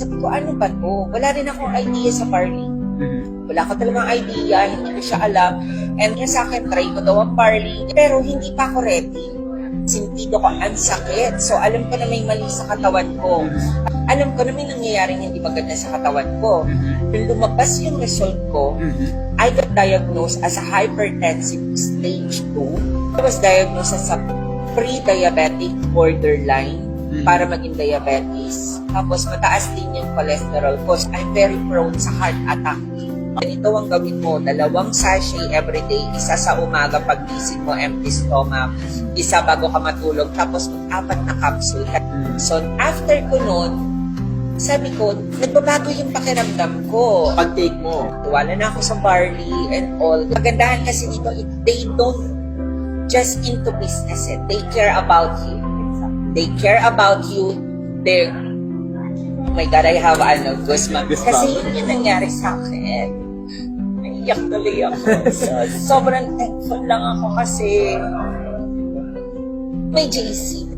Sabi ko, ano ba to? Wala rin akong idea sa parley. Wala ko talagang idea, hindi ko siya alam. And kaya sa akin, try ko daw ang parley. Pero hindi pa ako ready. Sintido ko ang sakit. So alam ko na may mali sa katawan ko. Alam ko na may nangyayaring hindi maganda sa katawan ko. Nung lumabas yung result ko, I got diagnosed as a hypertensive stage 2. I was diagnosed as a pre-diabetic borderline para maging diabetes. Tapos mataas din yung cholesterol ko. I'm very prone sa heart attack. Ganito ang gawin mo, 2 sachet everyday, isa sa umaga paggising mo, empty stomach, isa bago ka matulog, tapos 4 na capsule. So after ko nun, sabi ko, nagbabago yung pakiramdam ko. Pag-take mo. Wala na ako sa barley and all. Magandahan kasi dito, they don't just into business it. They care about you. They care about you. They're, oh my God, I have goosebumps. Kasi yun yung nangyari sa akin. Naiyak tuloy ako. So, sobrang thankful lang ako kasi may JC.